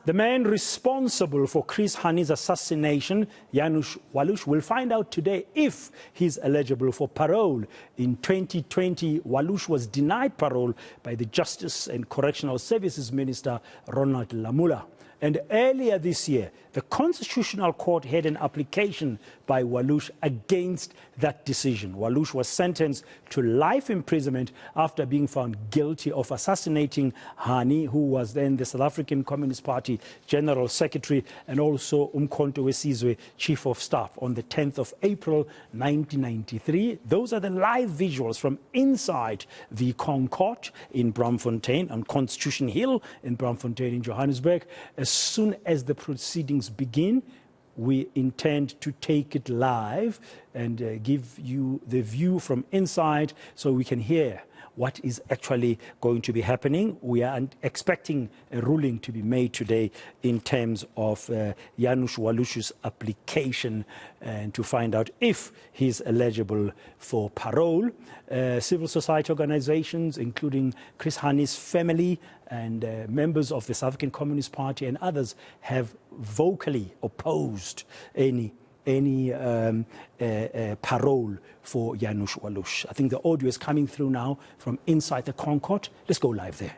The man responsible for Chris Hani's assassination, Janusz Walus, will find out today if he's eligible for parole. In 2020, Walus was denied parole by the Justice and Correctional Services Minister, Ronald Lamola. And earlier this year, the Constitutional Court had an application by Walus against that decision. Walus was sentenced to life imprisonment after being found guilty of assassinating Hani, who was then the South African Communist Party General Secretary and also Umkhonto weSizwe Chief of Staff on the 10th of April 1993. Those are the live visuals from inside the ConCourt in Braamfontein on Constitution Hill in Braamfontein in Johannesburg. As soon as the proceedings begin, we intend to take it live and give you the view from inside so we can hear what is actually going to be happening. We are expecting a ruling to be made today in terms of Janusz Walus's application and to find out if he's eligible for parole. Civil society organizations, including Chris Hani's family and members of the South African Communist Party and others, have vocally opposed any parole for Janusz Walus. I think the audio is coming through now from inside the ConCourt. Let's go live there.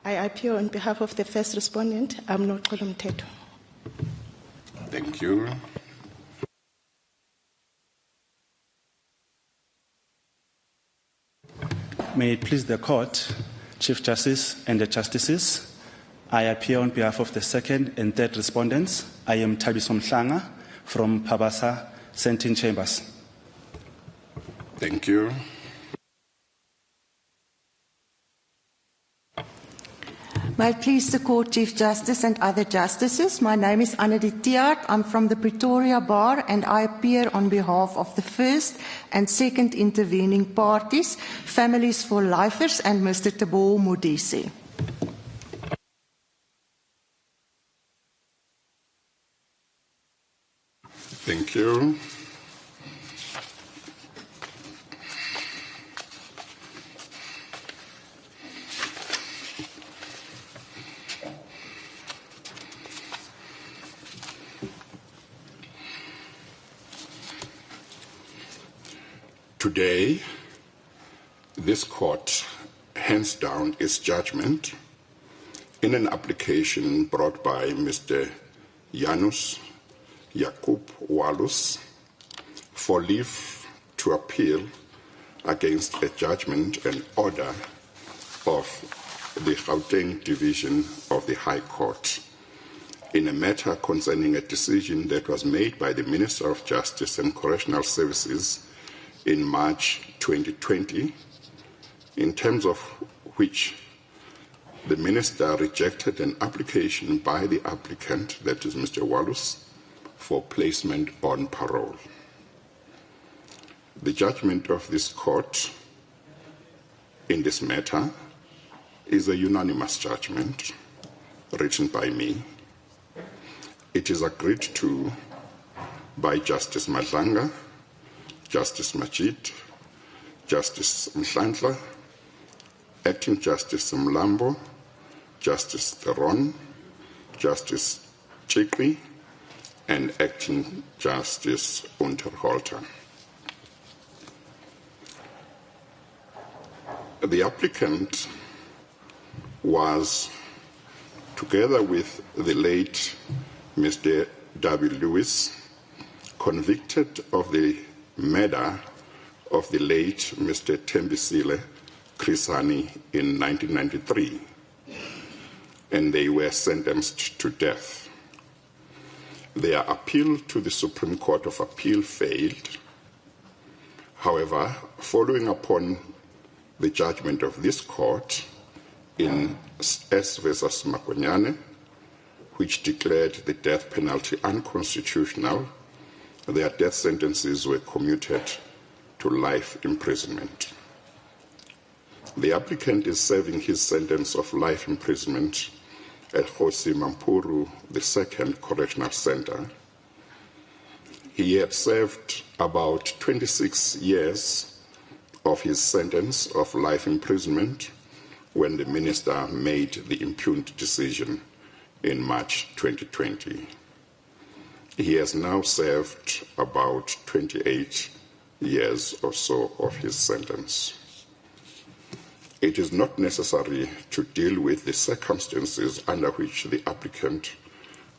I appear on behalf of the first respondent, Amnoxolo Mteto. Thank you. May it please the Court, Chief Justice and the Justices, I appear on behalf of the second and third respondents. I am Thabiso Mhlanga from Pabasa, Sentin Chambers. Thank you. May it please the Court, Chief Justice and other Justices. My name is Annette Tiaart. I'm from the Pretoria Bar and I appear on behalf of the first and second intervening parties, Families for Lifers and Mr. Tabo Modise. Thank you. Today, this court hands down its judgment in an application brought by Mr. Janusz Walus for leave to appeal against a judgment and order of the Gauteng Division of the High Court in a matter concerning a decision that was made by the Minister of Justice and Correctional Services in March 2020, in terms of which the Minister rejected an application by the applicant, that is Mr. Walus, for placement on parole. The judgment of this court in this matter is a unanimous judgment written by me. It is agreed to by Justice Madlanga, Justice Majid, Justice Mhlandla, Acting Justice Mlambo, Justice Theron, Justice Chikwi, and Acting Justice Unterholter. The applicant was, together with the late Mr. W. Lewis, convicted of the murder of the late Mr. Thembisile Chris Hani in 1993, and they were sentenced to death. Their appeal to the Supreme Court of Appeal failed. However, following upon the judgment of this court in S versus Makonyane, which declared the death penalty unconstitutional, their death sentences were commuted to life imprisonment. The applicant is serving his sentence of life imprisonment at Kgosi Mampuru II Correctional Center. He had served about 26 years of his sentence of life imprisonment when the minister made the impugned decision in March 2020. He has now served about 28 years or so of his sentence. It is not necessary to deal with the circumstances under which the applicant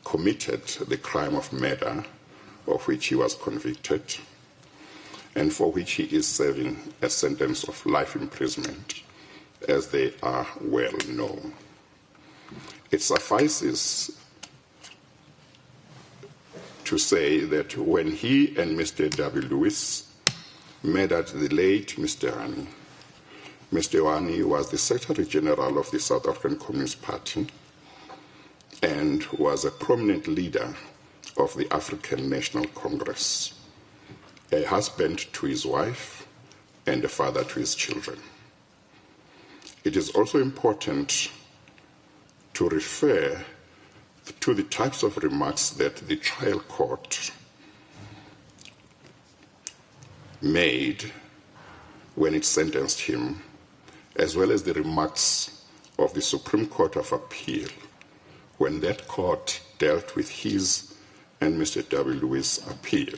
committed the crime of murder of which he was convicted and for which he is serving a sentence of life imprisonment, as they are well known. It suffices to say that when he and Mr. W. Lewis murdered the late Mr. Hani, Mr. Hani was the Secretary General of the South African Communist Party and was a prominent leader of the African National Congress, a husband to his wife and a father to his children. It is also important to refer to the types of remarks that the trial court made when it sentenced him, as well as the remarks of the Supreme Court of Appeal when that court dealt with his and Mr. W. Lewis' appeal.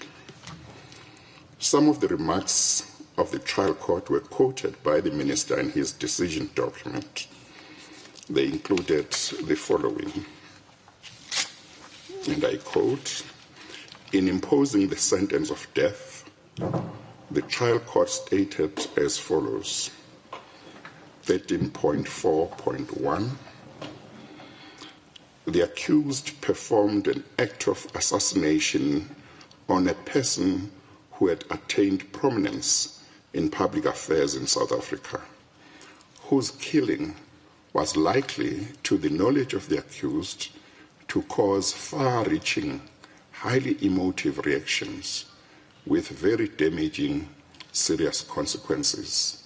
Some of the remarks of the trial court were quoted by the minister in his decision document. They included the following, and I quote, "In imposing the sentence of death, the trial court stated as follows, 13.4.1, the accused performed an act of assassination on a person who had attained prominence in public affairs in South Africa, whose killing was likely, to the knowledge of the accused, to cause far-reaching, highly emotive reactions with very damaging, serious consequences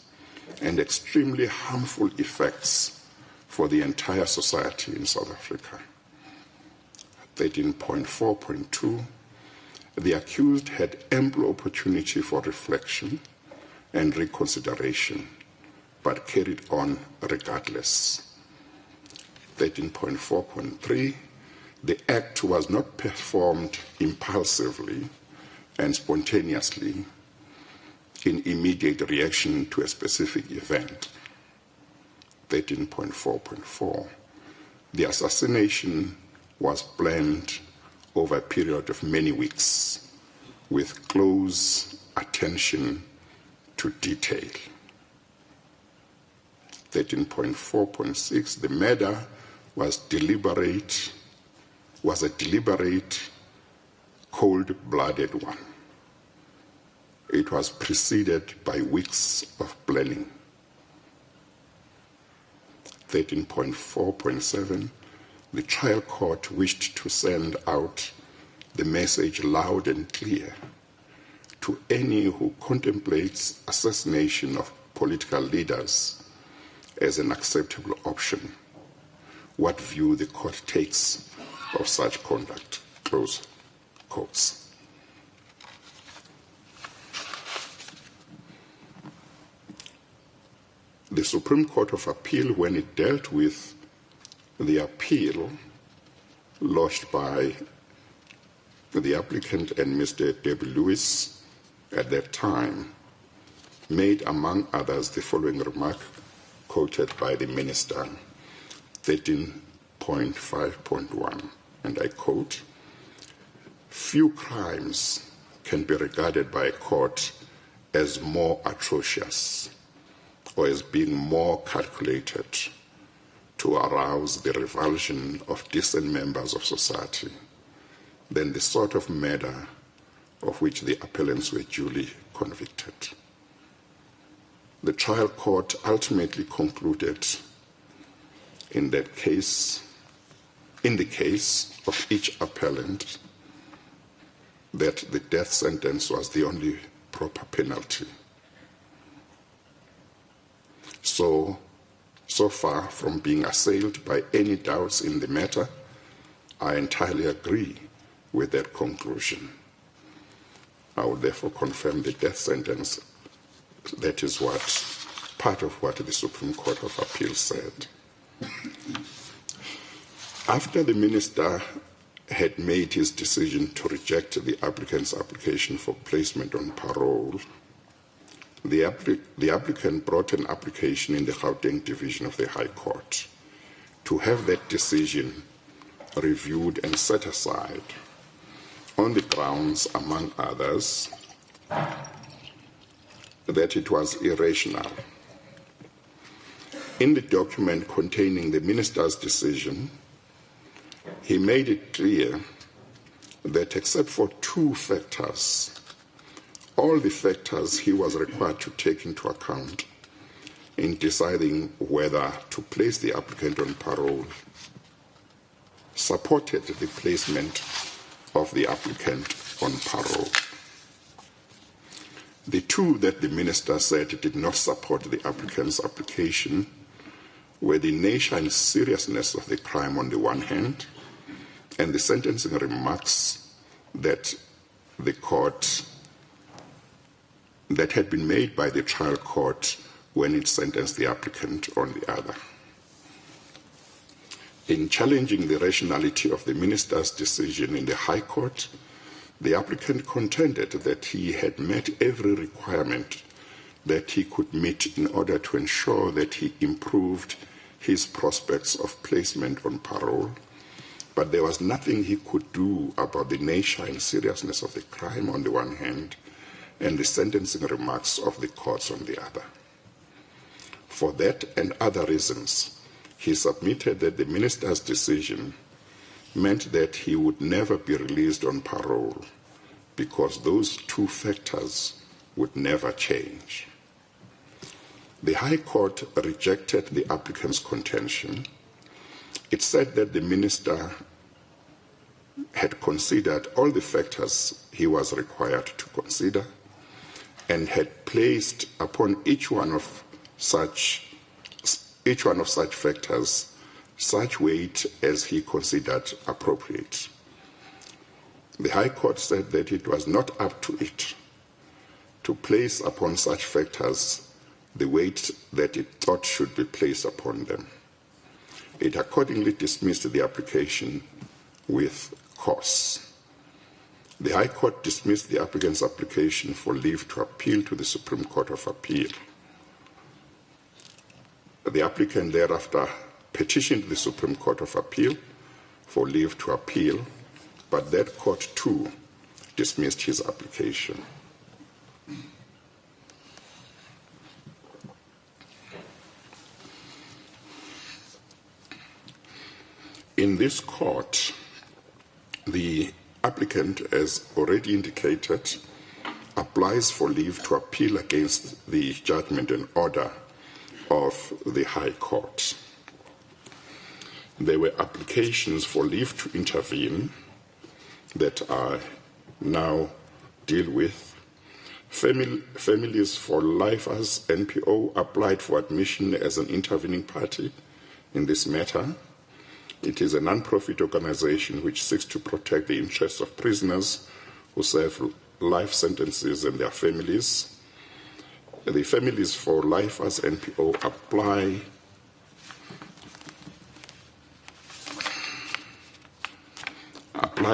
and extremely harmful effects for the entire society in South Africa." 13.4.2, the accused had ample opportunity for reflection and reconsideration, but carried on regardless. 13.4.3, the act was not performed impulsively and spontaneously in immediate reaction to a specific event. 13.4.4, the assassination was planned over a period of many weeks with close attention to detail. 13.4.6, the murder was a deliberate, cold-blooded one. It was preceded by weeks of planning. 13.4.7, the trial court wished to send out the message loud and clear to any who contemplates assassination of political leaders as an acceptable option, what view the court takes of such conduct, close quotes. The Supreme Court of Appeal, when it dealt with the appeal lodged by the applicant and Mr. W. Lewis at that time, made, among others, the following remark quoted by the minister, 13.5.1, and I quote, "Few crimes can be regarded by a court as more atrocious or as being more calculated to arouse the revulsion of decent members of society than the sort of murder of which the appellants were duly convicted." The trial court ultimately concluded in the case of each appellant that the death sentence was the only proper penalty. So far from being assailed by any doubts in the matter, I entirely agree with that conclusion. I will therefore confirm the death sentence. That is part of what the Supreme Court of Appeal said. After the minister had made his decision to reject the applicant's application for placement on parole, the applicant brought an application in the Gauteng Division of the High Court to have that decision reviewed and set aside on the grounds, among others, that it was irrational. In the document containing the minister's decision, he made it clear that except for two factors, all the factors he was required to take into account in deciding whether to place the applicant on parole supported the placement of the applicant on parole. The two that the minister said did not support the applicant's application were the nature and seriousness of the crime on the one hand, and the sentencing remarks that the court that had been made by the trial court when it sentenced the applicant on the other. In challenging the rationality of the minister's decision in the High Court, the applicant contended that he had met every requirement that he could meet in order to ensure that he improved his prospects of placement on parole, but there was nothing he could do about the nature and seriousness of the crime on the one hand and the sentencing remarks of the courts on the other. For that and other reasons, he submitted that the minister's decision meant that he would never be released on parole because those two factors would never change. The High Court rejected the applicant's contention. It said that the minister had considered all the factors he was required to consider and had placed upon each one of such factors such weight as he considered appropriate. The High Court said that it was not up to it to place upon such factors the weight that it thought should be placed upon them. It accordingly dismissed the application with cause. The High Court dismissed the applicant's application for leave to appeal to the Supreme Court of Appeal. The applicant thereafter petitioned the Supreme Court of Appeal for leave to appeal, but that court too dismissed his application. In this court, the applicant, as already indicated, applies for leave to appeal against the judgment and order of the High Court. There were applications for leave to intervene that I now deal with. Families for Lifers NPO applied for admission as an intervening party in this matter. It is a non-profit organization which seeks to protect the interests of prisoners who serve life sentences and their families. The Families for Lifers NPO apply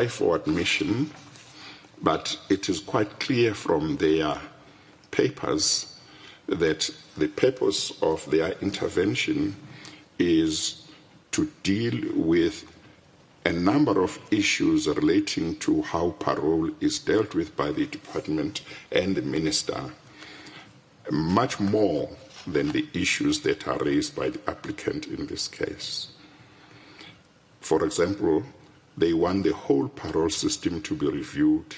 for admission, but it is quite clear from their papers that the purpose of their intervention is to deal with a number of issues relating to how parole is dealt with by the department and the minister, much more than the issues that are raised by the applicant in this case. For example, they want the whole parole system to be reviewed,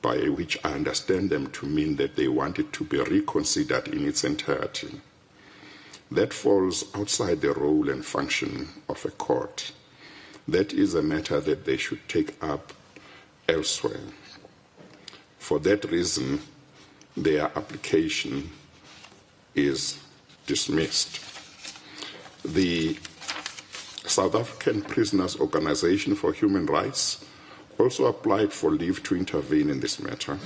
by which I understand them to mean that they want it to be reconsidered in its entirety. That falls outside the role and function of a court. That is a matter that they should take up elsewhere. For that reason, their application is dismissed. The South African Prisoners Organization for Human Rights also applied for leave to intervene in this matter,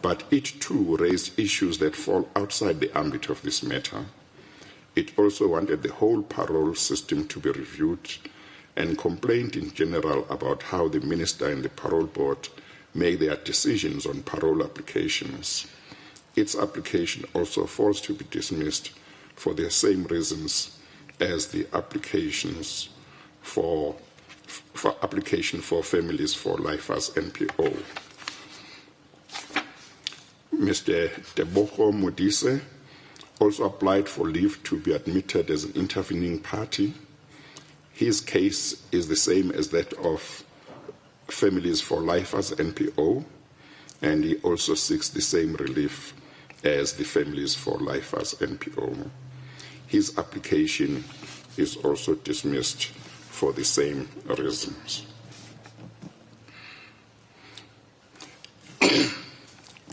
but it too raised issues that fall outside the ambit of this matter. It also wanted the whole parole system to be reviewed and complained in general about how the minister and the parole board make their decisions on parole applications. Its application also falls to be dismissed for the same reasons as the applications for application for families for life as NPO. Mr. Tebogo Modise also applied for leave to be admitted as an intervening party. His case is the same as that of Families for Life as NPO, and he also seeks the same relief as the Families for Life as NPO. His application is also dismissed for the same reasons.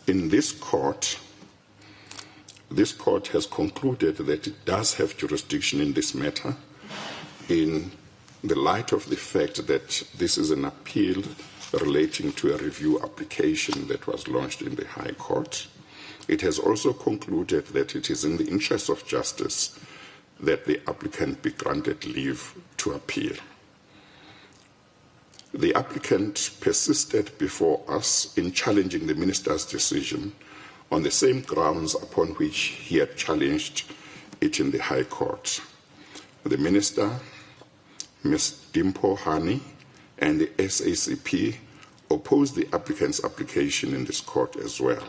In this court has concluded that it does have jurisdiction in this matter in the light of the fact that this is an appeal relating to a review application that was launched in the High Court. It has also concluded that it is in the interest of justice that the applicant be granted leave to appeal. The applicant persisted before us in challenging the minister's decision on the same grounds upon which he had challenged it in the High Court. The minister, Ms. Dimpo Hani, and the SACP opposed the applicant's application in this court as well,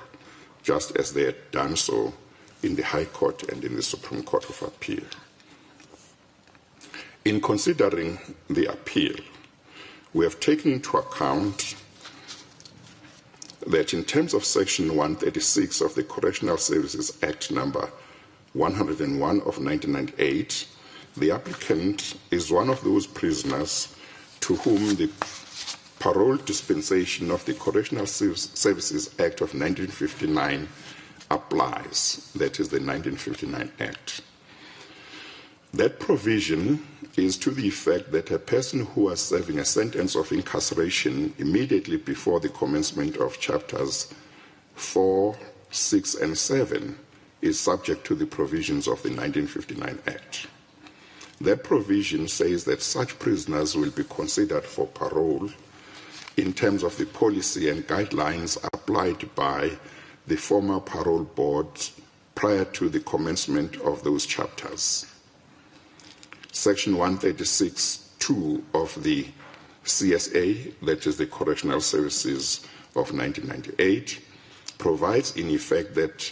just as they had done so in the High Court and in the Supreme Court of Appeal. In considering the appeal, we have taken into account that in terms of Section 136 of the Correctional Services Act number 101 of 1998, the applicant is one of those prisoners to whom the parole dispensation of the Correctional Services Act of 1959 applies, that is the 1959 Act. That provision is to the effect that a person who was serving a sentence of incarceration immediately before the commencement of chapters 4, 6, and 7 is subject to the provisions of the 1959 Act. That provision says that such prisoners will be considered for parole in terms of the policy and guidelines applied by the former parole board prior to the commencement of those chapters. Section 136(2) of the CSA, that is the Correctional Services of 1998, provides in effect that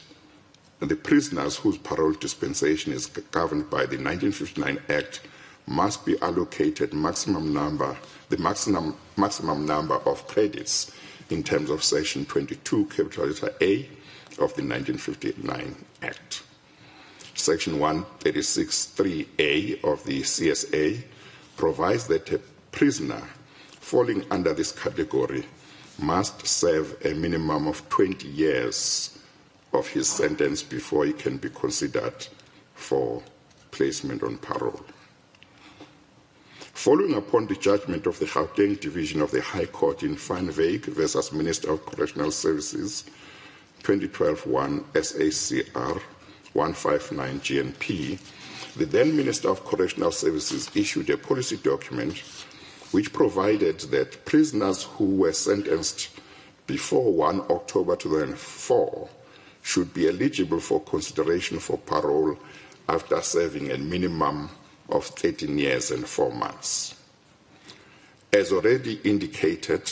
the prisoners whose parole dispensation is governed by the 1959 Act must be allocated the maximum number of credits in terms of Section 22, capital letter A of the 1959 Act. Section 136(3)A of the CSA provides that a prisoner falling under this category must serve a minimum of 20 years of his sentence before he can be considered for placement on parole. Following upon the judgment of the Gauteng Division of the High Court in Van Wyk versus Minister of Correctional Services, 2012-1 SACR 159 GNP, the then Minister of Correctional Services issued a policy document which provided that prisoners who were sentenced before 1 October 2004 should be eligible for consideration for parole after serving a minimum of 13 years and 4 months. As already indicated,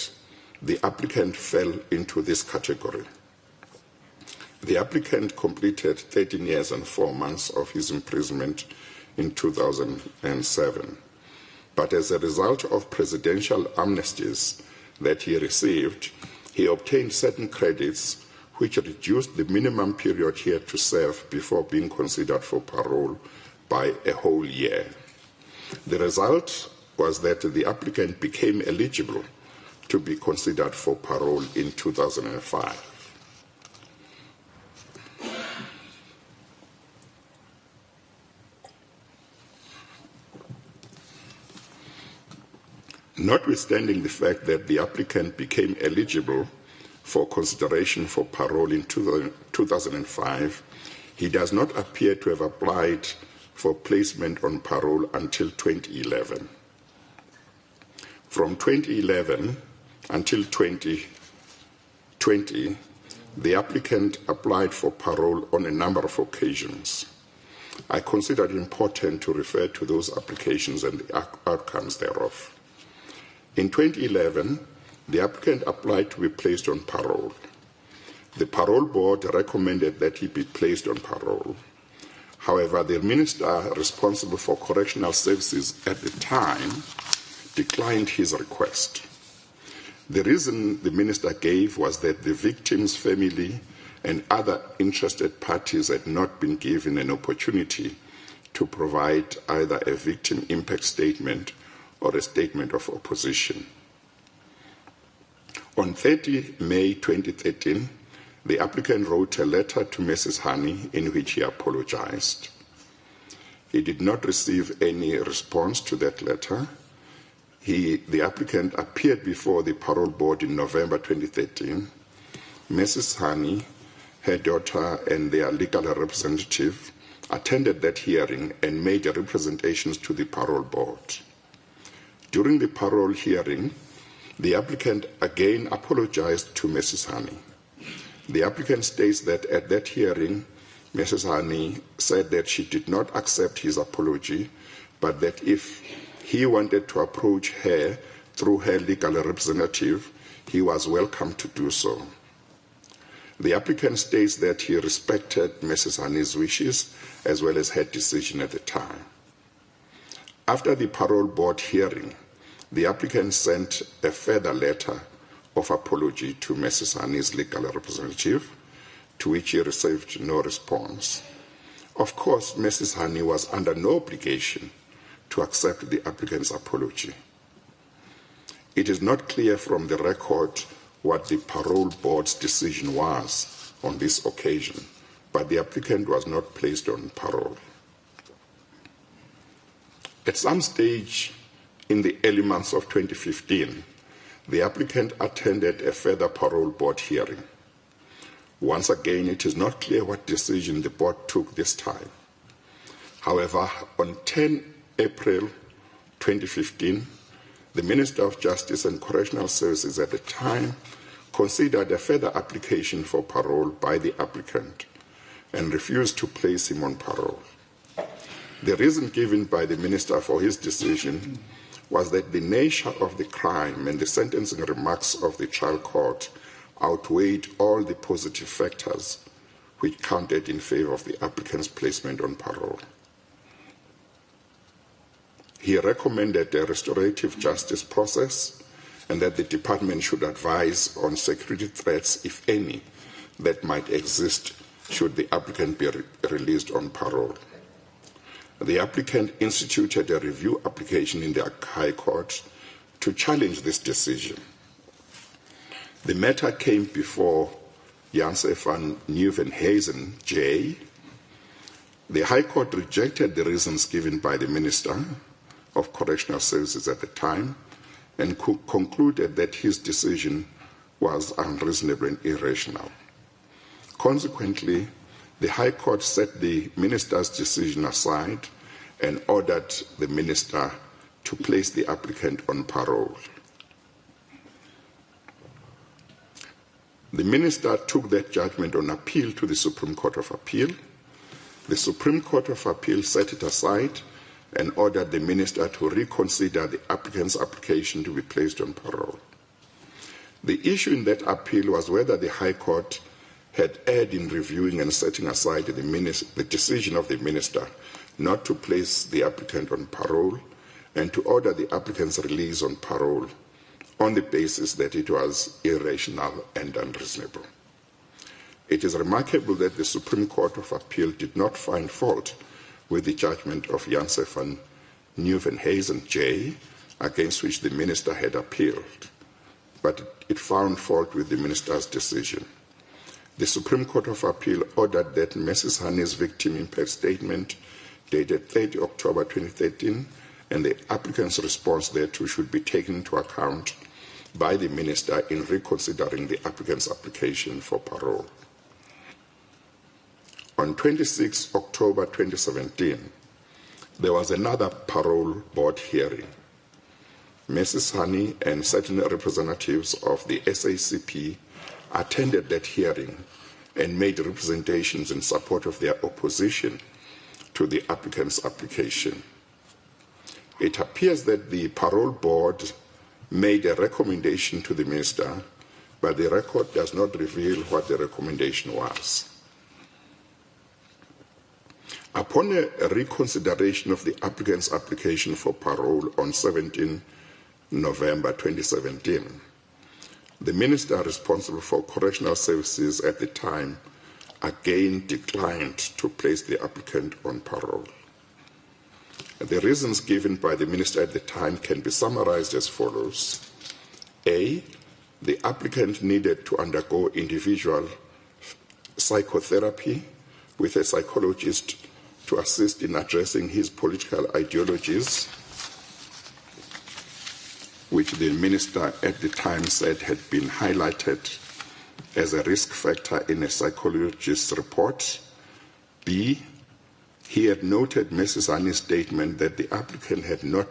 the applicant fell into this category. The applicant completed 13 years and 4 months of his imprisonment in 2007. But as a result of presidential amnesties that he received, he obtained certain credits which reduced the minimum period he had to serve before being considered for parole by a whole year. The result was that the applicant became eligible to be considered for parole in 2005. Notwithstanding the fact that the applicant became eligible for consideration for parole in 2005, he does not appear to have applied for placement on parole until 2011. From 2011 until 2020, the applicant applied for parole on a number of occasions. I consider it important to refer to those applications and the outcomes thereof. In 2011, the applicant applied to be placed on parole. The parole board recommended that he be placed on parole. However, the minister responsible for correctional services at the time declined his request. The reason the minister gave was that the victim's family and other interested parties had not been given an opportunity to provide either a victim impact statement or a statement of opposition. On 30 May 2013, the applicant wrote a letter to Mrs. Hani in which he apologized. He did not receive any response to that letter. The applicant appeared before the parole board in November 2013. Mrs. Hani, her daughter, and their legal representative attended that hearing and made representations to the parole board. During the parole hearing, the applicant again apologized to Mrs. Hani. The applicant states that at that hearing, Mrs. Hani said that she did not accept his apology, but that if he wanted to approach her through her legal representative, he was welcome to do so. The applicant states that he respected Mrs. Hani's wishes as well as her decision at the time. After the parole board hearing, the applicant sent a further letter of apology to Mrs. Hani's legal representative, to which he received no response. Of course, Mrs. Hani was under no obligation to accept the applicant's apology. It is not clear from the record what the parole board's decision was on this occasion, but the applicant was not placed on parole. At some stage in the early months of 2015, the applicant attended a further parole board hearing. Once again, it is not clear what decision the board took this time. However, on 10 April 2015, the Minister of Justice and Correctional Services at the time considered a further application for parole by the applicant and refused to place him on parole. The reason given by the Minister for his decision was that the nature of the crime and the sentencing remarks of the trial court outweighed all the positive factors which counted in favor of the applicant's placement on parole. He recommended a restorative justice process and that the department should advise on security threats, if any, that might exist should the applicant be released on parole. The applicant instituted a review application in the High Court to challenge this decision. The matter came before Janusz van Nieuwenhuizen, J. The High Court rejected the reasons given by the Minister of Correctional Services at the time and concluded that his decision was unreasonable and irrational. Consequently, the High Court set the Minister's decision aside and ordered the Minister to place the applicant on parole. The Minister took that judgment on appeal to the Supreme Court of Appeal. The Supreme Court of Appeal set it aside and ordered the Minister to reconsider the applicant's application to be placed on parole. The issue in that appeal was whether the High Court had erred in reviewing and setting aside the decision of the Minister not to place the applicant on parole and to order the applicant's release on parole on the basis that it was irrational and unreasonable. It is remarkable that the Supreme Court of Appeal did not find fault with the judgment of Janusz van Nieuwenhuizen, J, against which the Minister had appealed, but it found fault with the Minister's decision. The Supreme Court of Appeal ordered that Mrs. Hani's victim impact statement dated 30 October 2013 and the applicant's response thereto should be taken into account by the Minister in reconsidering the applicant's application for parole. On 26 October 2017, there was another parole board hearing. Mrs. Hani and certain representatives of the SACP attended that hearing and made representations in support of their opposition to the applicant's application. It appears that the Parole Board made a recommendation to the Minister, but the record does not reveal what the recommendation was. Upon a reconsideration of the applicant's application for parole on 17 November 2017, the Minister responsible for correctional services at the time again declined to place the applicant on parole. The reasons given by the Minister at the time can be summarized as follows. A, the applicant needed to undergo individual psychotherapy with a psychologist to assist in addressing his political ideologies, which the Minister at the time said had been highlighted as a risk factor in a psychologist's report. B, he had noted Mrs. Hani's statement that the applicant had not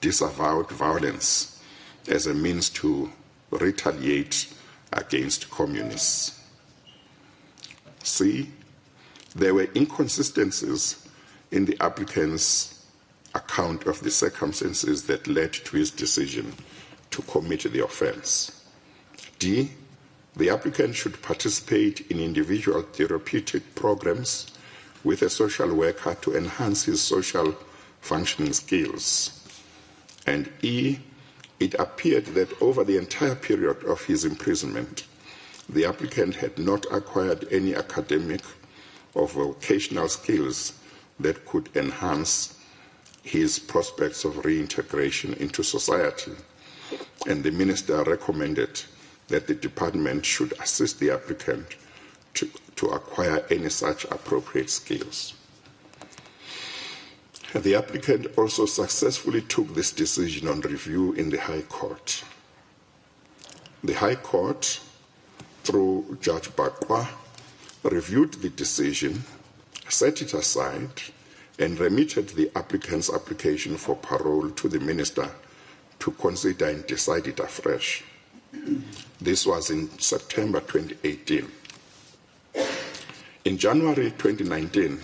disavowed violence as a means to retaliate against communists. C, there were inconsistencies in the applicant's account of the circumstances that led to his decision to commit the offense. D, the applicant should participate in individual therapeutic programs with a social worker to enhance his social functioning skills. And E, it appeared that over the entire period of his imprisonment, the applicant had not acquired any academic or vocational skills that could enhance his prospects of reintegration into society. And the Minister recommended that the department should assist the applicant to acquire any such appropriate skills. The applicant also successfully took this decision on review in the High Court. The High Court, through Judge Bakwa, reviewed the decision, set it aside, and remitted the applicant's application for parole to the Minister to consider and decide it afresh. This was in September 2018. In January 2019,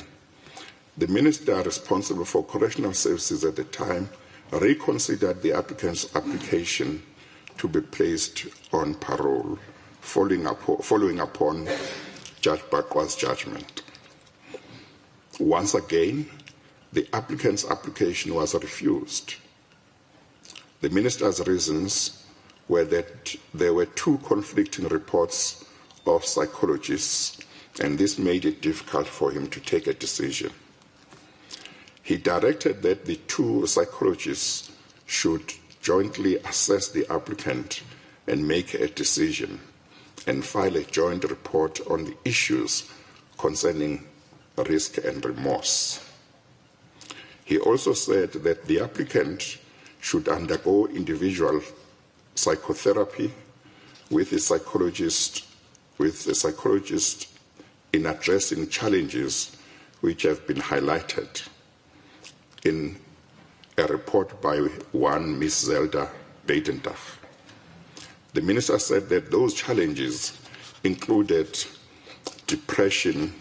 the Minister responsible for correctional services at the time reconsidered the applicant's application to be placed on parole, following upon Judge Bakwa's judgment. Once again, the applicant's application was refused. The Minister's reasons were that there were two conflicting reports of psychologists, and this made it difficult for him to take a decision. He directed that the two psychologists should jointly assess the applicant and make a decision and file a joint report on the issues concerning risk and remorse. He also said that the applicant should undergo individual psychotherapy with a psychologist in addressing challenges which have been highlighted in a report by one Ms. Zelda Beitendorf. The Minister said that those challenges included depression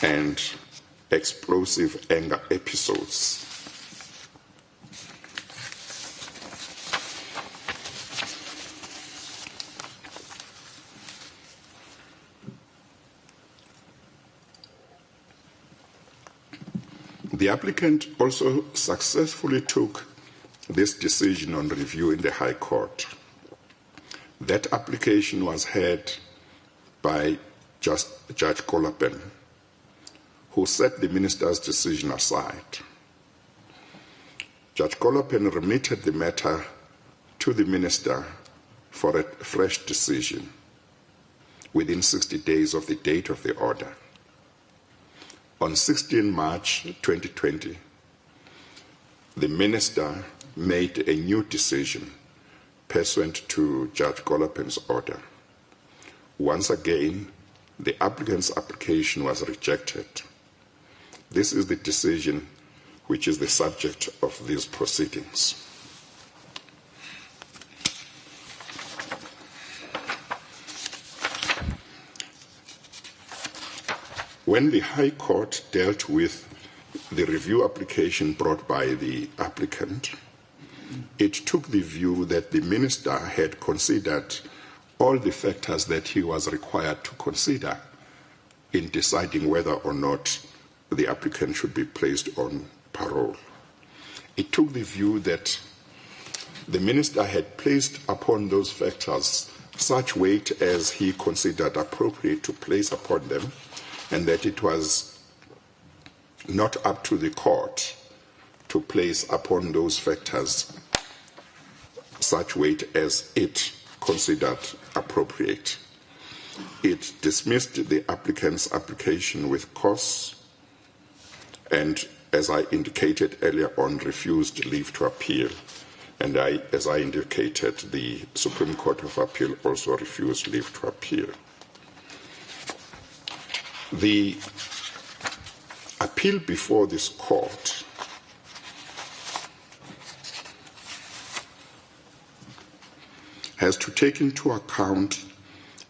and explosive anger episodes. The applicant also successfully took this decision on review in the High Court. That application was heard by Judge Kolapen, who set the Minister's decision aside. Judge Kolapen remitted the matter to the Minister for a fresh decision within 60 days of the date of the order. On 16 March 2020, the Minister made a new decision pursuant to Judge Kolapen's order. Once again, the applicant's application was rejected. This is the decision which is the subject of these proceedings. When the High Court dealt with the review application brought by the applicant, it took the view that the minister had considered all the factors that he was required to consider in deciding whether or not the applicant should be placed on parole. It took the view that the minister had placed upon those factors such weight as he considered appropriate to place upon them, and that it was not up to the court to place upon those factors such weight as it considered appropriate. It dismissed the applicant's application with cause and, as I indicated earlier on, refused leave to appeal. And as I indicated, the Supreme Court of Appeal also refused leave to appeal. The appeal before this court has to take into account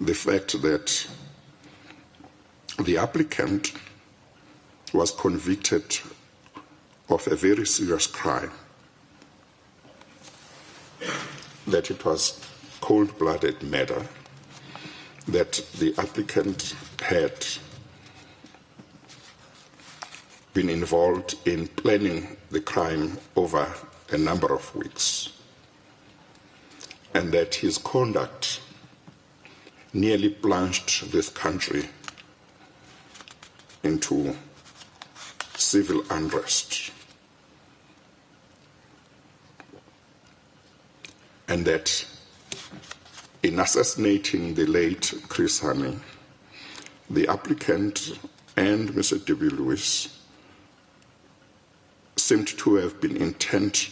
the fact that the applicant was convicted of a very serious crime, that it was cold-blooded murder, that the applicant had been involved in planning the crime over a number of weeks, and that his conduct nearly plunged this country into civil unrest, and that in assassinating the late Chris Hani, the applicant and Mr. W. Lewis seemed to have been intent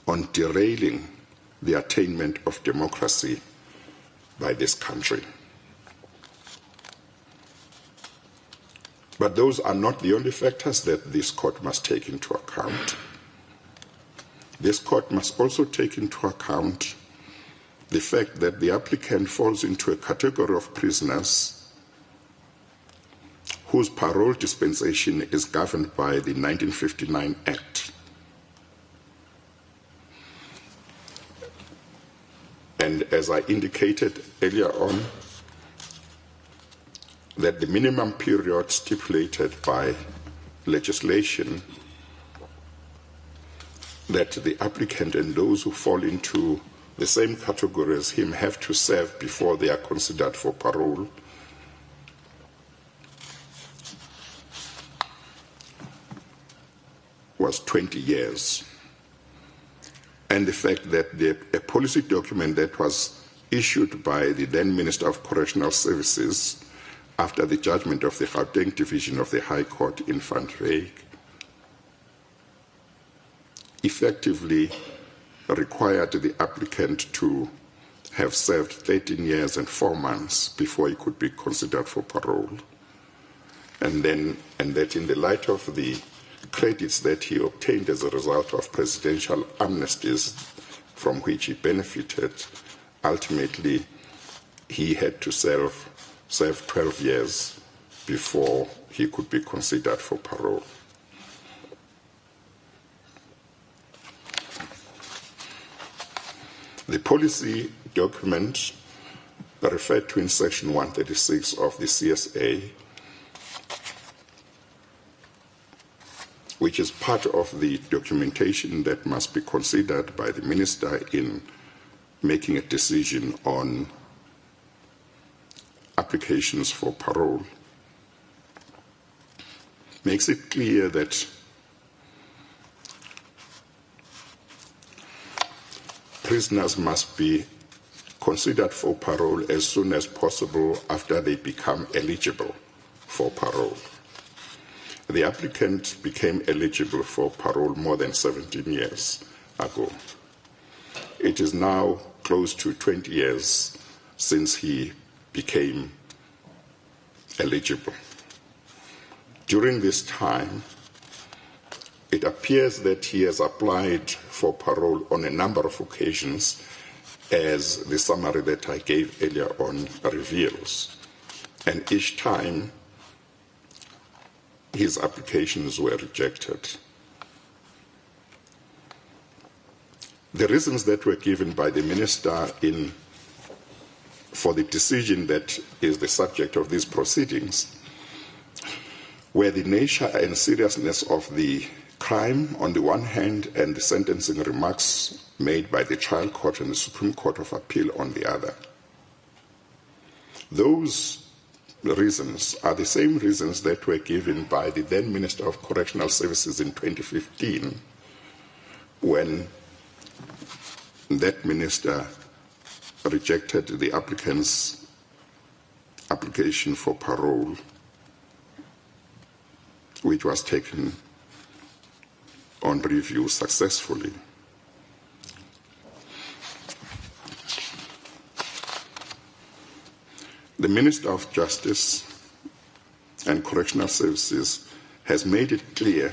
on derailing the attainment of democracy by this country. But those are not the only factors that this court must take into account. This court must also take into account the fact that the applicant falls into a category of prisoners whose parole dispensation is governed by the 1959 Act. And as I indicated earlier on, that the minimum period stipulated by legislation that the applicant and those who fall into the same category as him have to serve before they are considered for parole was 20 years. And the fact that a policy document that was issued by the then Minister of Correctional Services after the judgment of the Gauteng Division of the High Court in Van Rhyk effectively required the applicant to have served 13 years and 4 months before he could be considered for parole. And that in the light of the credits that he obtained as a result of presidential amnesties from which he benefited, ultimately he had to serve 12 years before he could be considered for parole. The policy document referred to in Section 136 of the CSA, which is part of the documentation that must be considered by the minister in making a decision on applications for parole, makes it clear that prisoners must be considered for parole as soon as possible after they become eligible for parole. The applicant became eligible for parole more than 17 years ago. It is now close to 20 years since he became eligible. During this time, it appears that he has applied for parole on a number of occasions, as the summary that I gave earlier on reveals. And each time, his applications were rejected. The reasons that were given by the minister for the decision that is the subject of these proceedings were the nature and seriousness of the crime on the one hand and the sentencing remarks made by the trial court and the Supreme Court of Appeal on the other. Those reasons are the same reasons that were given by the then Minister of Correctional Services in 2015 when that minister rejected the applicant's application for parole, which was taken on review successfully. The Minister of Justice and Correctional Services has made it clear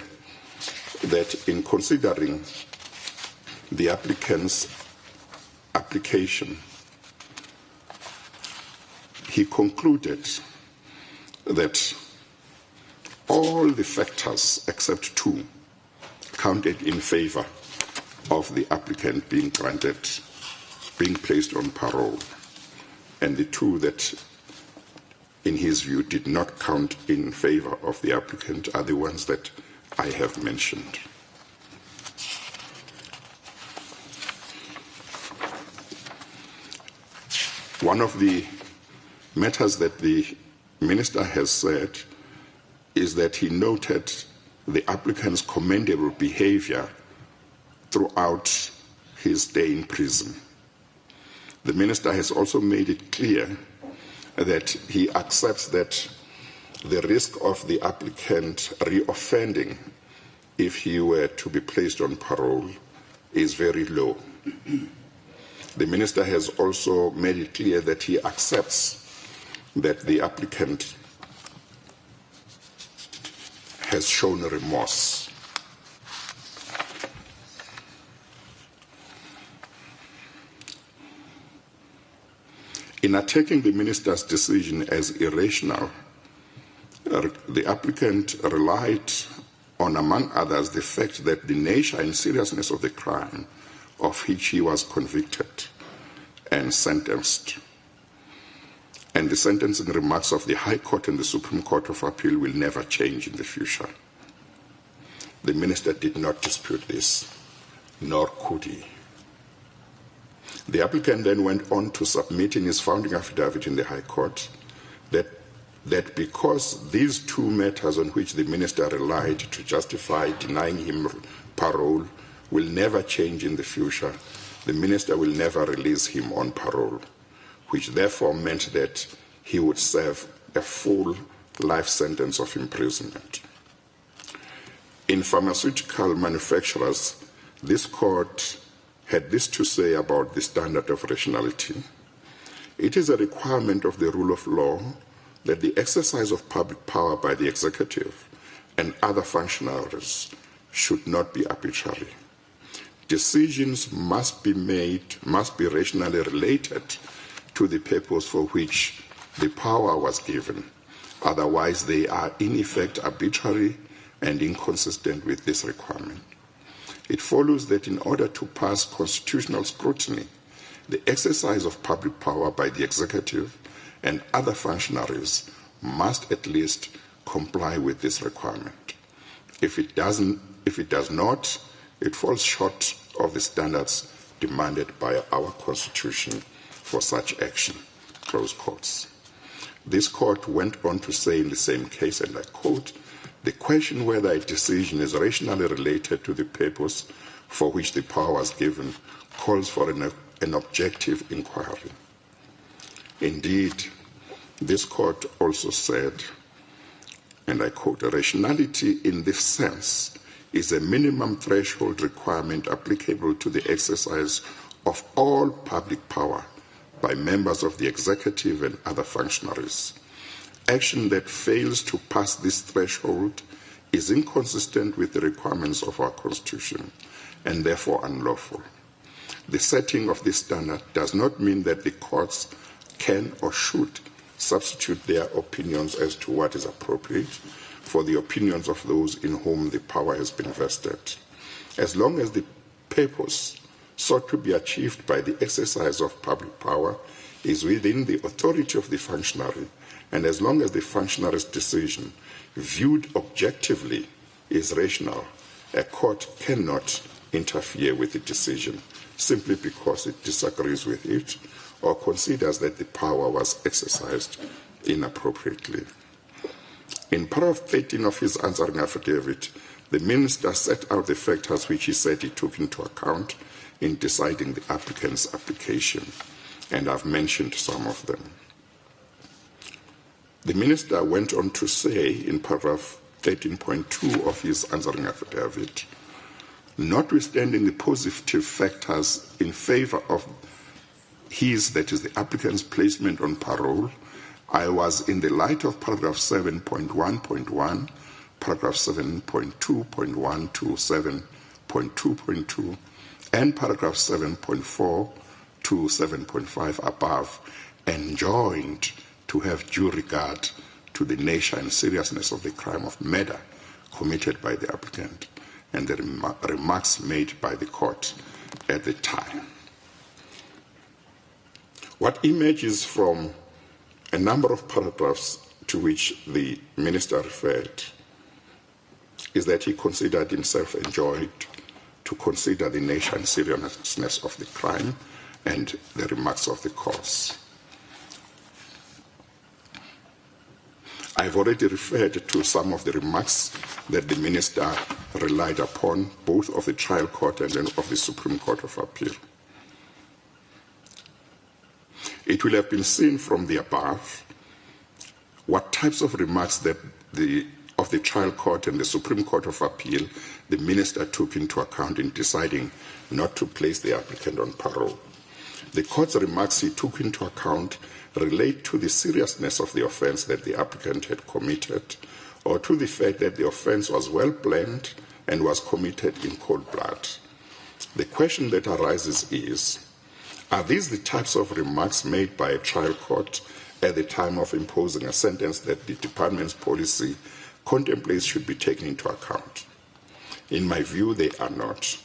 that in considering the applicant's application, he concluded that all the factors except two counted in favor of the applicant being placed on parole, and the two that in his view did not count in favor of the applicant are the ones that I have mentioned. One of the matters that the minister has said is that he noted the applicant's commendable behavior throughout his stay in prison. The minister has also made it clear that he accepts that the risk of the applicant reoffending if he were to be placed on parole is very low. The minister has also made it clear that he accepts that the applicant has shown remorse. In attacking the minister's decision as irrational, the applicant relied on, among others, the fact that the nature and seriousness of the crime of which he was convicted and sentenced, and the sentencing remarks of the High Court and the Supreme Court of Appeal will never change in the future. The minister did not dispute this, nor could he. The applicant then went on to submit in his founding affidavit in the High Court that because these two matters on which the minister relied to justify denying him parole will never change in the future, the minister will never release him on parole, which therefore meant that he would serve a full life sentence of imprisonment. In pharmaceutical manufacturers, this court had this to say about the standard of rationality. It is a requirement of the rule of law that the exercise of public power by the executive and other functionaries should not be arbitrary. Decisions must be rationally related to the purpose for which the power was given. Otherwise, they are in effect arbitrary and inconsistent with this requirement. It follows that in order to pass constitutional scrutiny, the exercise of public power by the executive and other functionaries must at least comply with this requirement. If it does not, it falls short of the standards demanded by our Constitution for such action. Close quotes. This court went on to say in the same case, and I quote, "The question whether a decision is rationally related to the purpose for which the power was given calls for an objective inquiry." Indeed, this court also said, and I quote, "Rationality in this sense is a minimum threshold requirement applicable to the exercise of all public power by members of the executive and other functionaries. Action that fails to pass this threshold is inconsistent with the requirements of our Constitution and therefore unlawful. The setting of this standard does not mean that the courts can or should substitute their opinions as to what is appropriate for the opinions of those in whom the power has been vested. As long as the purpose sought to be achieved by the exercise of public power is within the authority of the functionary, and as long as the functionary's decision, viewed objectively, is rational, a court cannot interfere with the decision simply because it disagrees with it or considers that the power was exercised inappropriately. In paragraph 13 of his answering affidavit, the minister set out the factors which he said he took into account in deciding the applicant's application, and I've mentioned some of them. The minister went on to say in paragraph 13.2 of his answering affidavit, notwithstanding the positive factors in favor of his, that is the applicant's placement on parole, I was, in the light of paragraph 7.1.1, paragraph 7.2.1 to 7.2.2, and paragraph 7.4 to 7.5 above, enjoined to have due regard to the nature and seriousness of the crime of murder committed by the applicant and the remarks made by the court at the time. What emerges from a number of paragraphs to which the minister referred is that he considered himself enjoined to consider the nature and seriousness of the crime and the remarks of the courts. I've already referred to some of the remarks that the minister relied upon, both of the trial court and then of the Supreme Court of Appeal. It will have been seen from the above what types of remarks that of the trial court and the Supreme Court of Appeal the minister took into account in deciding not to place the applicant on parole. The court's remarks he took into account relate to the seriousness of the offense that the applicant had committed, or to the fact that the offense was well planned and was committed in cold blood. The question that arises is, are these the types of remarks made by a trial court at the time of imposing a sentence that the department's policy contemplates should be taken into account? In my view, they are not,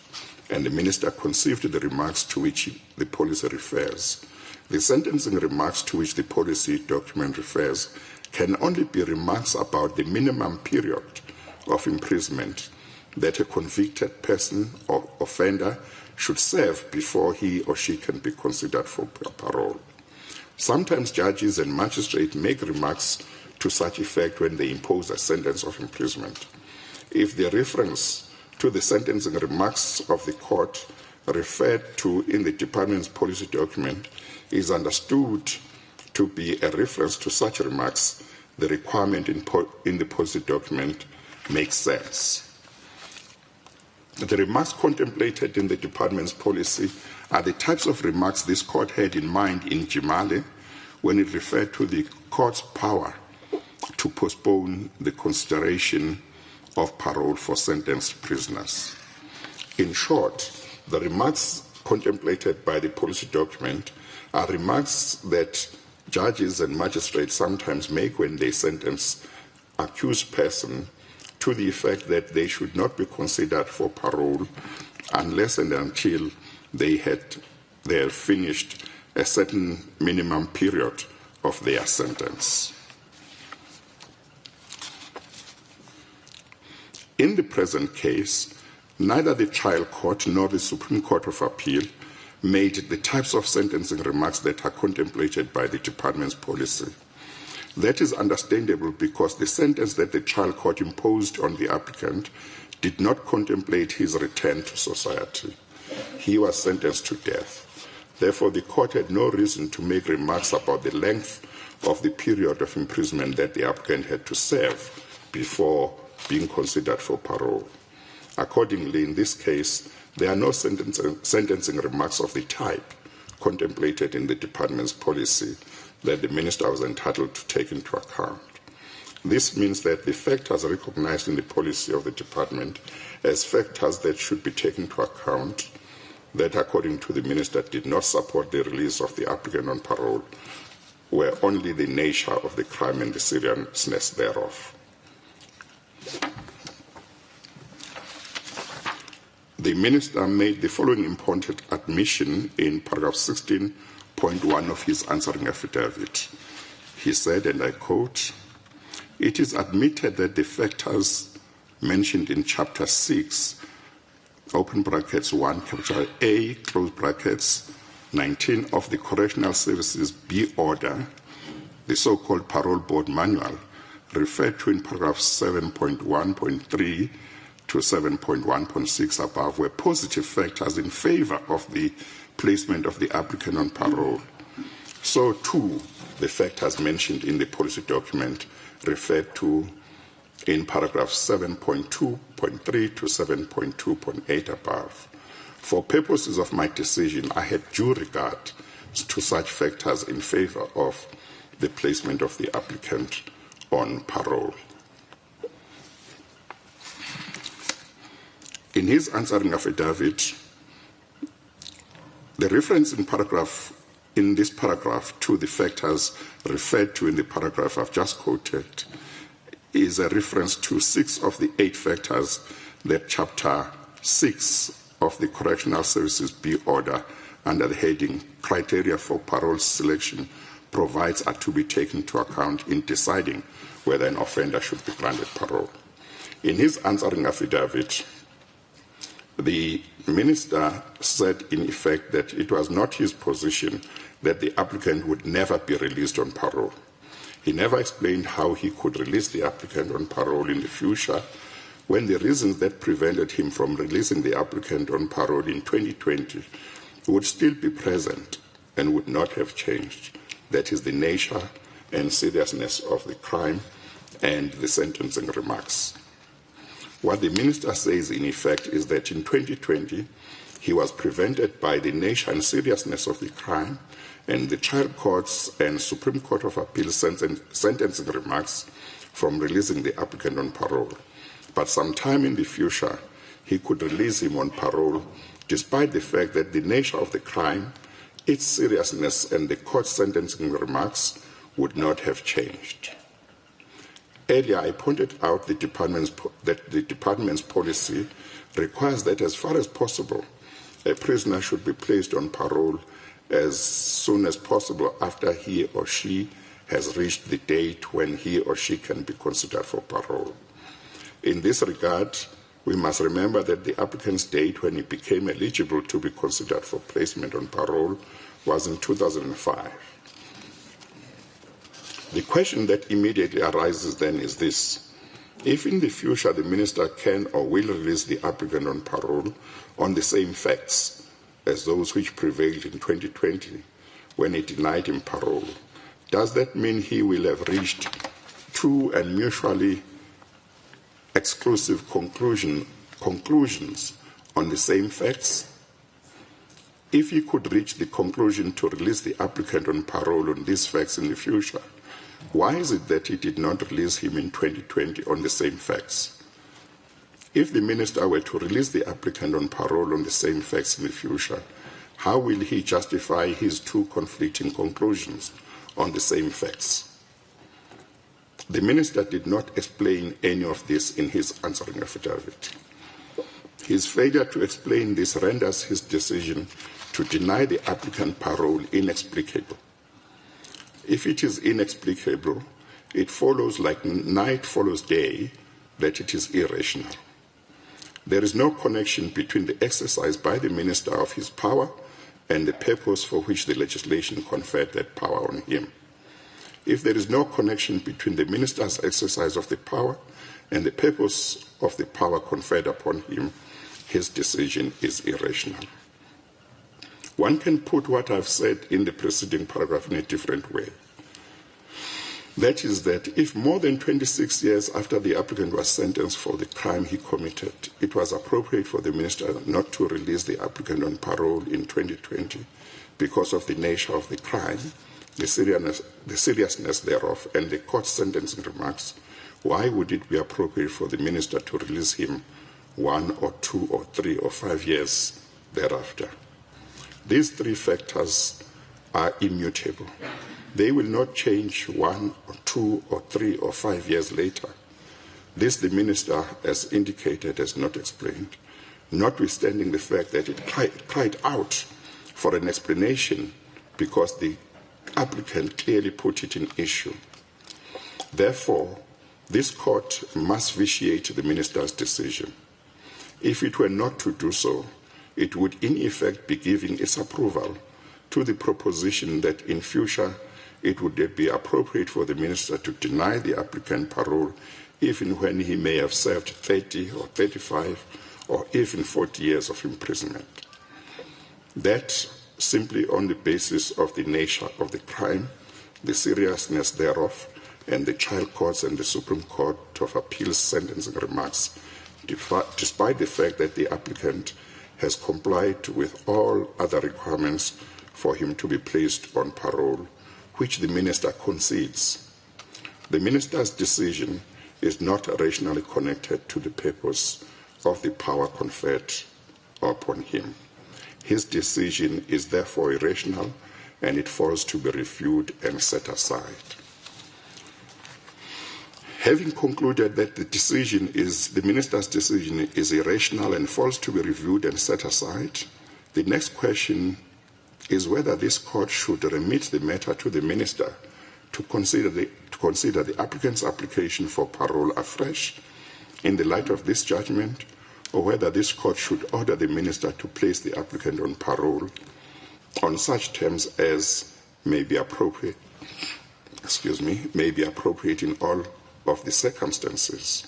and the minister conceived the remarks to which the policy refers. The sentencing remarks to which the policy document refers can only be remarks about the minimum period of imprisonment that a convicted person or offender should serve before he or she can be considered for parole. Sometimes judges and magistrates make remarks to such effect when they impose a sentence of imprisonment. If the reference to the sentencing remarks of the court referred to in the department's policy document is understood to be a reference to such remarks, the requirement in the policy document makes sense. The remarks contemplated in the department's policy are the types of remarks this court had in mind in Jimale when it referred to the court's power to postpone the consideration of parole for sentenced prisoners. In short, the remarks contemplated by the policy document are remarks that judges and magistrates sometimes make when they sentence accused person to the effect that they should not be considered for parole unless and until they have finished a certain minimum period of their sentence. In the present case, neither the trial court nor the Supreme Court of Appeal made the types of sentencing remarks that are contemplated by the department's policy. That is understandable because the sentence that the trial court imposed on the applicant did not contemplate his return to society. He was sentenced to death. Therefore, the court had no reason to make remarks about the length of the period of imprisonment that the applicant had to serve before being considered for parole. Accordingly, in this case, there are no sentencing remarks of the type contemplated in the department's policy that the minister was entitled to take into account. This means that the factors recognized in the policy of the department as factors that should be taken into account that, according to the minister, did not support the release of the applicant on parole were only the nature of the crime and the seriousness thereof. The Minister made the following important admission in paragraph 16.1 of his answering affidavit. He said, and I quote, "It is admitted that the factors mentioned in Chapter 6, open brackets 1, capital A, close brackets, 19 of the Correctional Services B Order, the so-called Parole Board Manual, referred to in paragraph 7.1.3 to 7.1.6 above, were positive factors in favor of the placement of the applicant on parole. So too, the factors mentioned in the policy document referred to in paragraph 7.2.3 to 7.2.8 above. For purposes of my decision, I had due regard to such factors in favor of the placement of the applicant on parole." In his answering affidavit, the reference in this paragraph to the factors referred to in the paragraph I've just quoted is a reference to 6 of the 8 factors that Chapter 6 of the Correctional Services B Order, under the heading Criteria for Parole Selection, provides are to be taken into account in deciding whether an offender should be granted parole. In his answering affidavit, the Minister said in effect that it was not his position that the applicant would never be released on parole. He never explained how he could release the applicant on parole in the future when the reasons that prevented him from releasing the applicant on parole in 2020 would still be present and would not have changed. That is the nature and seriousness of the crime and the sentencing remarks. What the Minister says in effect is that in 2020, he was prevented by the nature and seriousness of the crime and the trial courts and Supreme Court of Appeal sentencing remarks from releasing the applicant on parole. But sometime in the future, he could release him on parole despite the fact that the nature of the crime, its seriousness, and the court sentencing remarks would not have changed. Earlier, I pointed out that the department's policy requires that as far as possible, a prisoner should be placed on parole as soon as possible after he or she has reached the date when he or she can be considered for parole. In this regard, we must remember that the applicant's date when he became eligible to be considered for placement on parole was in 2005. The question that immediately arises then is this: if in the future the Minister can or will release the applicant on parole on the same facts as those which prevailed in 2020 when he denied him parole, does that mean he will have reached true and mutually exclusive conclusions on the same facts? If he could reach the conclusion to release the applicant on parole on these facts in the future, why is it that he did not release him in 2020 on the same facts? If the Minister were to release the applicant on parole on the same facts in the future, how will he justify his two conflicting conclusions on the same facts? The Minister did not explain any of this in his answering affidavit. His failure to explain this renders his decision to deny the applicant parole inexplicable. If it is inexplicable, it follows like night follows day that it is irrational. There is no connection between the exercise by the Minister of his power and the purpose for which the legislation conferred that power on him. If there is no connection between the Minister's exercise of the power and the purpose of the power conferred upon him, his decision is irrational. One can put what I've said in the preceding paragraph in a different way. That is that if more than 26 years after the applicant was sentenced for the crime he committed, it was appropriate for the Minister not to release the applicant on parole in 2020 because of the nature of the crime, the seriousness thereof, and the court sentencing remarks, why would it be appropriate for the Minister to release him 1 or 2 or 3 or 5 years thereafter? These three factors are immutable. They will not change 1 or 2 or 3 or 5 years later. This the Minister, as indicated, has not explained, notwithstanding the fact that it cried out for an explanation because the applicant clearly put it in issue. Therefore, this court must vitiate the Minister's decision. If it were not to do so, it would in effect be giving its approval to the proposition that in future it would be appropriate for the Minister to deny the applicant parole even when he may have served 30 or 35 or even 40 years of imprisonment. That simply on the basis of the nature of the crime, the seriousness thereof, and the trial courts and the Supreme Court of Appeals sentencing remarks, despite the fact that the applicant has complied with all other requirements for him to be placed on parole, which the Minister concedes. The Minister's decision is not rationally connected to the purpose of the power conferred upon him. His decision is therefore irrational, and it falls to be reviewed and set aside. Having concluded that the Minister's decision is irrational and falls to be reviewed and set aside, the next question is whether this court should remit the matter to the Minister to consider the applicant's application for parole afresh in the light of this judgment, or whether this court should order the Minister to place the applicant on parole on such terms as may be appropriate in all of the circumstances.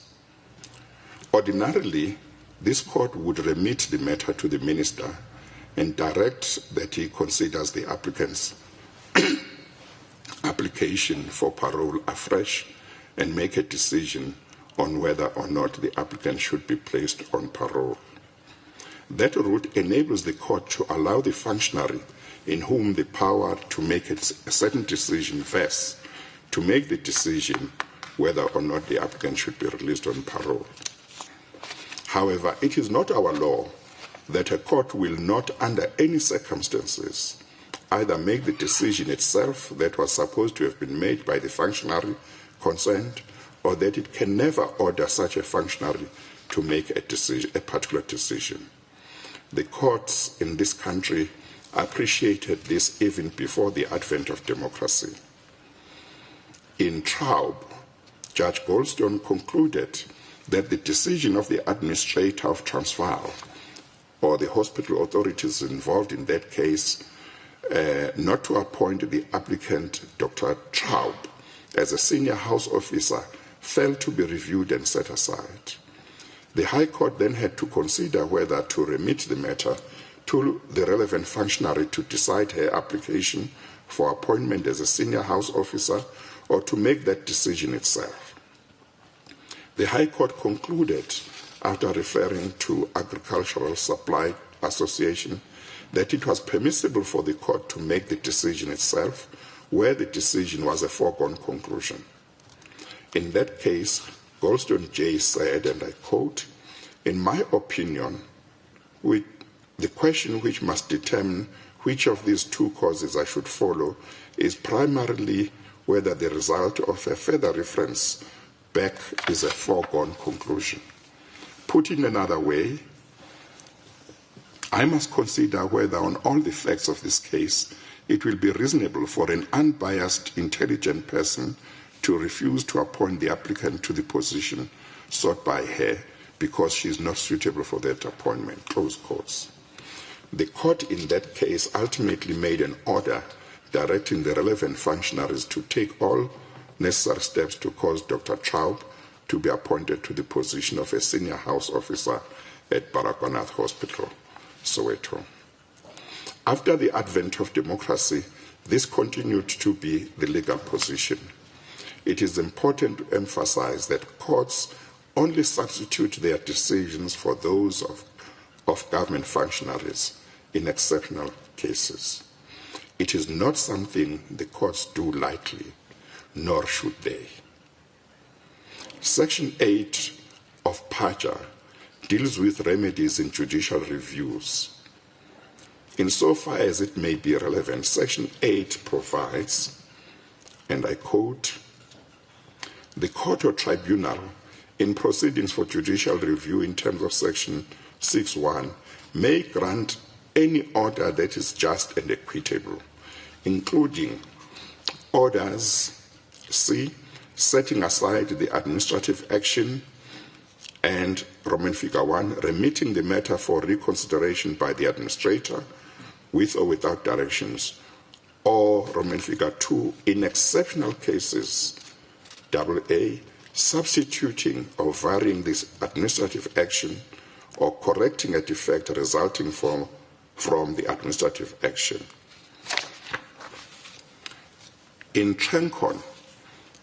Ordinarily, this court would remit the matter to the Minister and direct that he considers the applicant's application for parole afresh and make a decision on whether or not the applicant should be placed on parole. That route enables the court to allow the functionary in whom the power to make a certain decision vests to make the decision whether or not the applicant should be released on parole. However, it is not our law that a court will not, under any circumstances, either make the decision itself that was supposed to have been made by the functionary concerned, or that it can never order such a functionary to make a particular decision. The courts in this country appreciated this even before the advent of democracy. In Traub, Judge Goldstone concluded that the decision of the administrator of Transvaal or the hospital authorities involved in that case not to appoint the applicant, Dr. Traub, as a senior house officer failed to be reviewed and set aside. The High Court then had to consider whether to remit the matter to the relevant functionary to decide her application for appointment as a senior house officer or to make that decision itself. The High Court concluded, after referring to Agricultural Supply Association, that it was permissible for the court to make the decision itself where the decision was a foregone conclusion. In that case, Goldstone J. said, and I quote, "In my opinion, the question which must determine which of these two causes I should follow is primarily whether the result of a further reference back is a foregone conclusion. Put in another way, I must consider whether on all the facts of this case it will be reasonable for an unbiased, intelligent person to refuse to appoint the applicant to the position sought by her because she is not suitable for that appointment," close quotes. The court in that case ultimately made an order directing the relevant functionaries to take all necessary steps to cause Dr. Traub to be appointed to the position of a senior house officer at Baragwanath Hospital, Soweto. After the advent of democracy, this continued to be the legal position. It is important to emphasize that courts only substitute their decisions for those of government functionaries in exceptional cases. It is not something the courts do lightly, nor should they. Section 8 of PAJA deals with remedies in judicial reviews. Insofar as it may be relevant, Section 8 provides, and I quote, "The court or tribunal in proceedings for judicial review in terms of Section 6.1 may grant any order that is just and equitable, including orders, C, setting aside the administrative action, and Roman figure 1, remitting the matter for reconsideration by the administrator with or without directions, or Roman figure 2, in exceptional cases, AA, substituting or varying this administrative action or correcting a defect resulting from the administrative action. In ConCourt,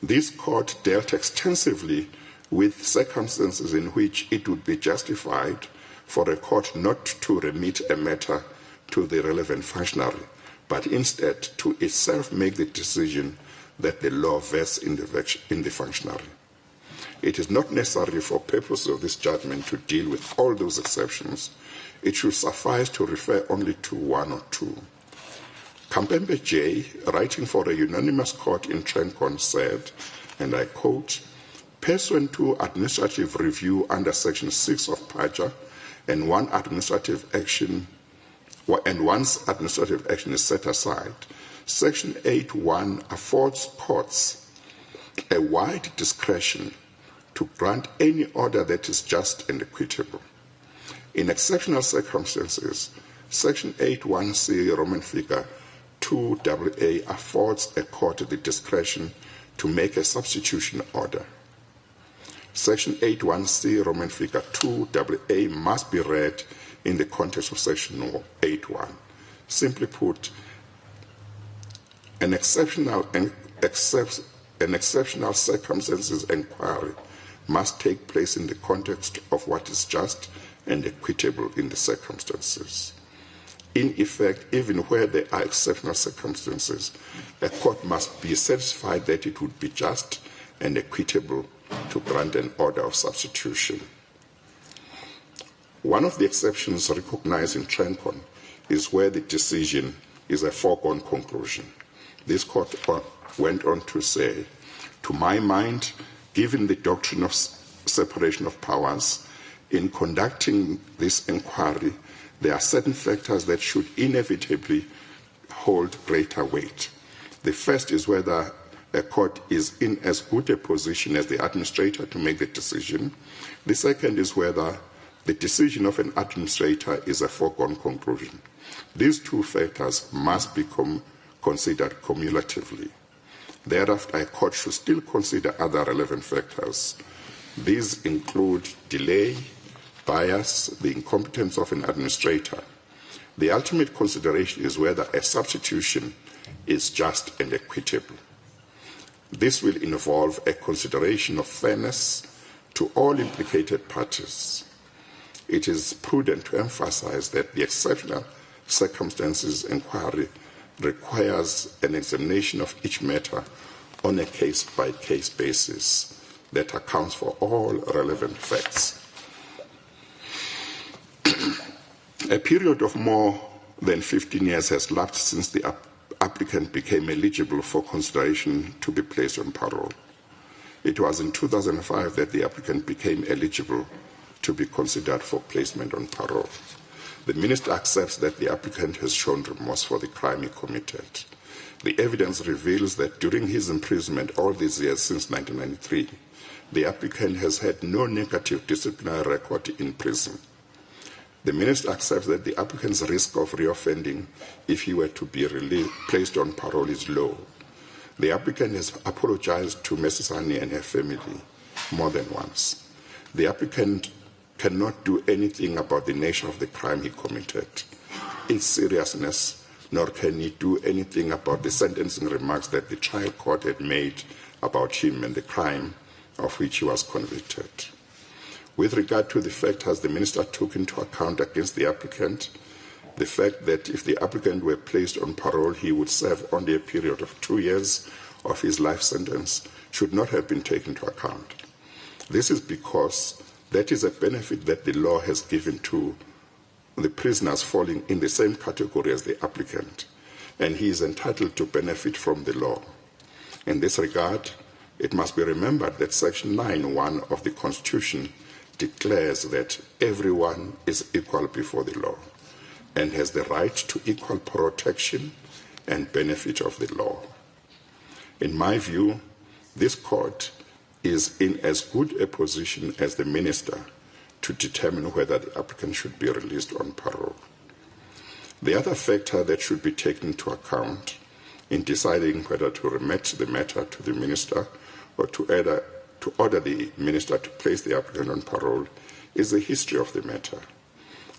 this court dealt extensively with circumstances in which it would be justified for a court not to remit a matter to the relevant functionary, but instead to itself make the decision that the law vests in the functionary. It is not necessary for purposes of this judgment to deal with all those exceptions. It should suffice to refer only to one or two. Kampembe J, writing for a unanimous court in ConCourt, said, and I quote, "Pursuant to administrative review under Section 6 of PAJA, and once administrative action is set aside, Section 8.1 affords courts a wide discretion to grant any order that is just and equitable. In exceptional circumstances, Section 8.1c, Roman figure 2AA, affords a court the discretion to make a substitution order. Section 8.1c, Roman figure 2AA, must be read in the context of Section 8.1. Simply put, an exceptional circumstances inquiry must take place in the context of what is just and equitable in the circumstances. In effect, even where there are exceptional circumstances, a court must be satisfied that it would be just and equitable to grant an order of substitution. One of the exceptions recognized in ConCourt is where the decision is a foregone conclusion. This court went on to say, to my mind, given the doctrine of separation of powers, in conducting this inquiry, there are certain factors that should inevitably hold greater weight. The first is whether a court is in as good a position as the administrator to make the decision. The second is whether the decision of an administrator is a foregone conclusion. These two factors must be considered cumulatively. Thereafter, a court should still consider other relevant factors. These include delay, bias, the incompetence of an administrator. The ultimate consideration is whether a substitution is just and equitable. This will involve a consideration of fairness to all implicated parties. It is prudent to emphasize that the exceptional circumstances inquiry requires an examination of each matter on a case-by-case basis that accounts for all relevant facts. A period of more than 15 years has lapsed since the applicant became eligible for consideration to be placed on parole. It was in 2005 that the applicant became eligible to be considered for placement on parole. The Minister accepts that the applicant has shown remorse for the crime he committed. The evidence reveals that during his imprisonment all these years since 1993, the applicant has had no negative disciplinary record in prison. The Minister accepts that the applicant's risk of reoffending if he were to be placed on parole is low. The applicant has apologized to Mrs. Hani and her family more than once. The applicant cannot do anything about the nature of the crime he committed, its seriousness, nor can he do anything about the sentencing remarks that the trial court had made about him and the crime of which he was convicted. With regard to the factors the Minister took into account against the applicant, the fact that if the applicant were placed on parole, he would serve only a period of 2 years of his life sentence should not have been taken into account. This is because that is a benefit that the law has given to the prisoners falling in the same category as the applicant, and he is entitled to benefit from the law. In this regard, It must be remembered that Section 9(1) of the Constitution declares that everyone is equal before the law and has the right to equal protection and benefit of the law. In my view, this court is in as good a position as the minister to determine whether the applicant should be released on parole. The other factor that should be taken into account in deciding whether to remit the matter to the minister or to order the minister to place the applicant on parole is the history of the matter.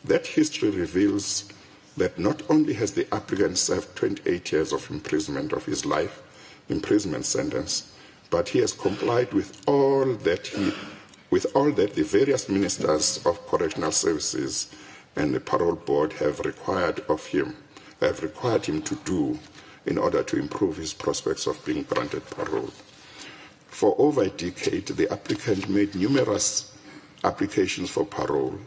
That history reveals that not only has the applicant served 28 years of imprisonment of his life imprisonment sentence, but he has complied with all that the various ministers of correctional services and the parole board have required him to do in order to improve his prospects of being granted parole. For over a decade, the applicant made numerous applications for parole,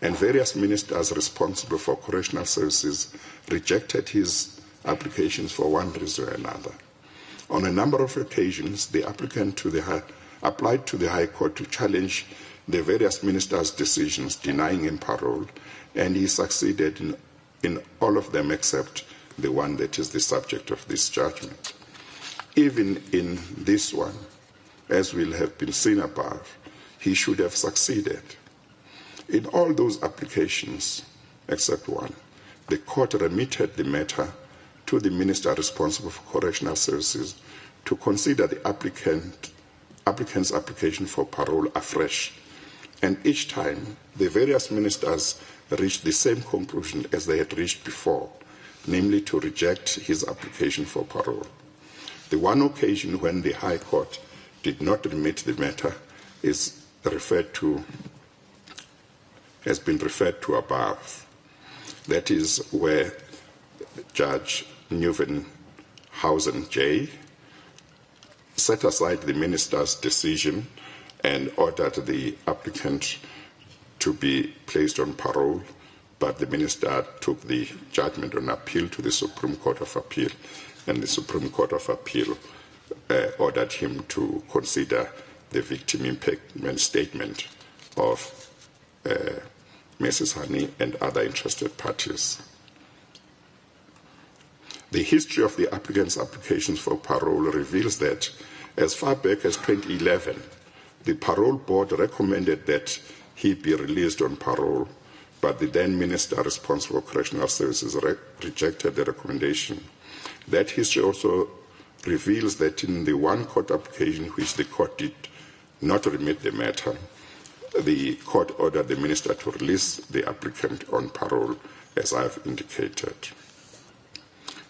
and various ministers responsible for correctional services rejected his applications for one reason or another. On a number of occasions, the applicant applied to the High Court to challenge the various ministers' decisions denying him parole, and he succeeded in all of them except the one that is the subject of this judgment. Even in this one, as will have been seen above, he should have succeeded. In all those applications, except one, the court remitted the matter to the minister responsible for correctional services to consider the applicant's application for parole afresh. And each time, the various ministers reached the same conclusion as they had reached before, namely to reject his application for parole. The one occasion when the High Court did not remit the matter has been referred to above. That is where Judge Neuvenhausen J. set aside the minister's decision and ordered the applicant to be placed on parole, but the minister took the judgment on appeal to the Supreme Court of Appeal, and the Supreme Court of Appeal ordered him to consider the victim impairment statement of Mrs. Hani and other interested parties. The history of the applicant's applications for parole reveals that as far back as 2011, the parole board recommended that he be released on parole, but the then minister responsible for correctional services rejected the recommendation. That history also reveals that in the one court application which the court did not remit the matter, the court ordered the minister to release the applicant on parole, as I have indicated.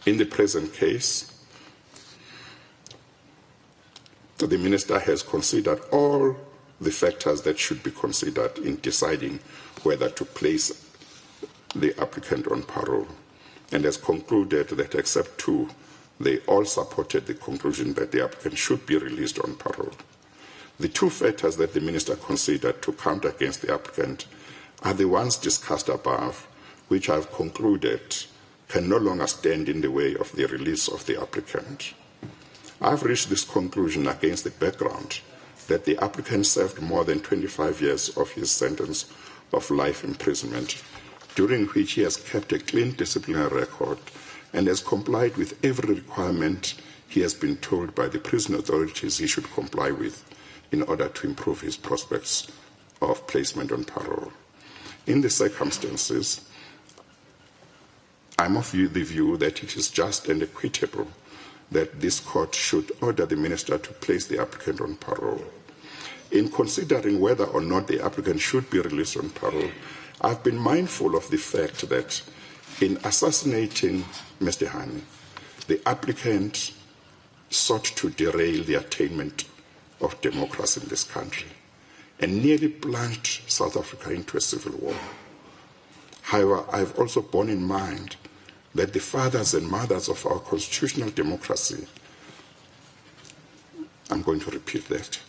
In the present case, the minister has considered all the factors that should be considered in deciding whether to place the applicant on parole, and has concluded that except two, they all supported the conclusion that the applicant should be released on parole. The two factors that the minister considered to count against the applicant are the ones discussed above, which I have concluded can no longer stand in the way of the release of the applicant. I have reached this conclusion against the background that the applicant served more than 25 years of his sentence of life imprisonment, during which he has kept a clean disciplinary record and has complied with every requirement he has been told by the prison authorities he should comply with in order to improve his prospects of placement on parole. In the circumstances, I'm of the view that it is just and equitable that this court should order the minister to place the applicant on parole. In considering whether or not the applicant should be released on parole, I've been mindful of the fact that in assassinating Mr. Hani, the applicant sought to derail the attainment of democracy in this country and nearly plunged South Africa into a civil war. However, I've also borne in mind that the fathers and mothers of our constitutional democracy, I'm going to repeat that.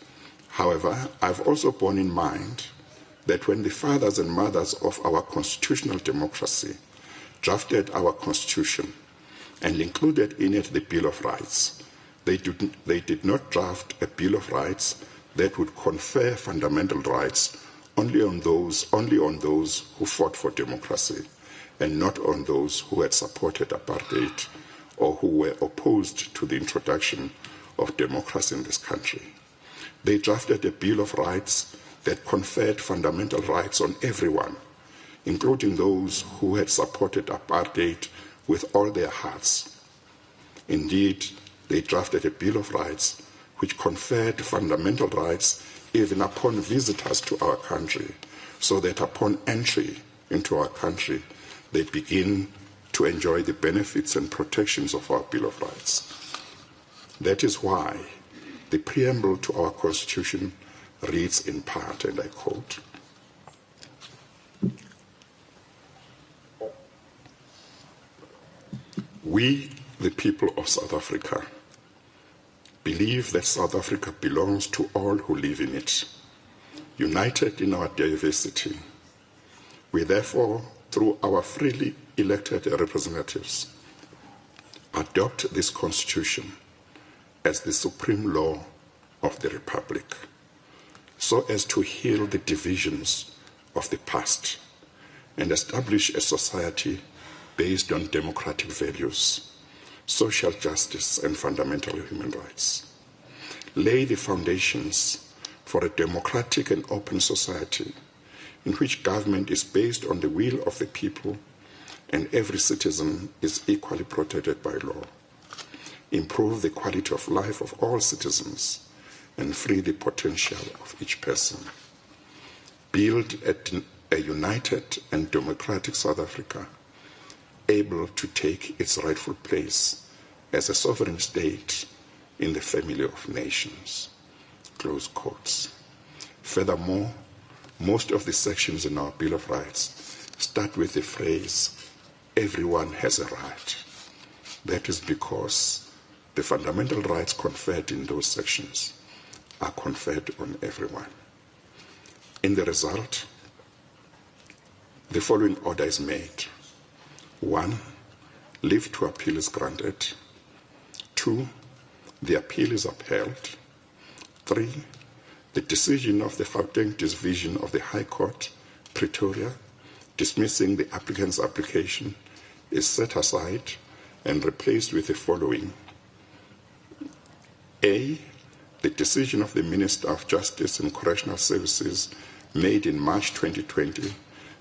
However, I've also borne in mind that when the fathers and mothers of our constitutional democracy drafted our constitution and included in it the Bill of Rights, they did not draft a Bill of Rights that would confer fundamental rights only on those who fought for democracy and not on those who had supported apartheid or who were opposed to the introduction of democracy in this country. They drafted a Bill of Rights that conferred fundamental rights on everyone, including those who had supported apartheid with all their hearts. Indeed, they drafted a Bill of Rights which conferred fundamental rights even upon visitors to our country, so that upon entry into our country, they begin to enjoy the benefits and protections of our Bill of Rights. That is why the preamble to our Constitution reads in part, and I quote, "We, the people of South Africa, believe that South Africa belongs to all who live in it, united in our diversity. We therefore, through our freely elected representatives, adopt this Constitution as the supreme law of the Republic, so as to heal the divisions of the past and establish a society based on democratic values, social justice, and fundamental human rights. Lay the foundations for a democratic and open society in which government is based on the will of the people and every citizen is equally protected by law. Improve the quality of life of all citizens and free the potential of each person. Build a united and democratic South Africa, able to take its rightful place as a sovereign state in the family of nations." Close quotes. Furthermore, most of the sections in our Bill of Rights start with the phrase, "Everyone has a right." That is because the fundamental rights conferred in those sections are conferred on everyone. In the result, the following order is made. 1, leave to appeal is granted. 2, the appeal is upheld. 3, the decision of the Gauteng Division of the High Court, Pretoria, dismissing the applicant's application is set aside and replaced with the following. A, the decision of the Minister of Justice and Correctional Services made in March 2020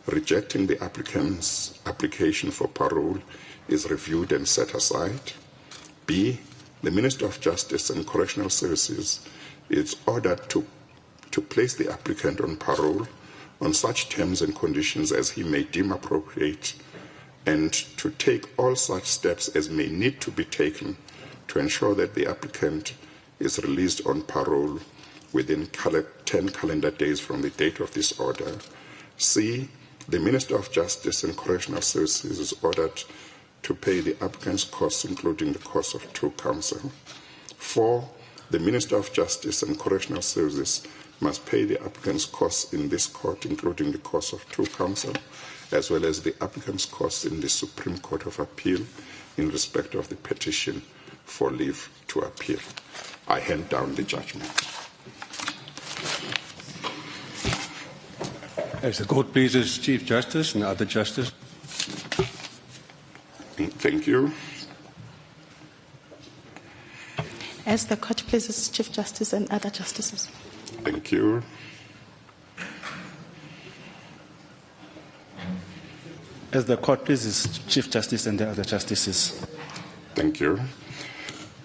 rejecting the applicant's application for parole is reviewed and set aside. B, the Minister of Justice and Correctional Services is ordered to place the applicant on parole on such terms and conditions as he may deem appropriate, and to take all such steps as may need to be taken to ensure that the applicant is released on parole within 10 calendar days from the date of this order. C, the Minister of Justice and Correctional Services is ordered to pay the applicant's costs, including the cost of true counsel. 4, the Minister of Justice and Correctional Services must pay the applicant's costs in this court, including the cost of true counsel, as well as the applicant's costs in the Supreme Court of Appeal in respect of the petition for leave to appeal. I hand down the judgment. As the court pleases, Chief Justice and other justices. Thank you. As the court pleases, Chief Justice and other justices. Thank you. As the court pleases, Chief Justice and the other justices. Thank you.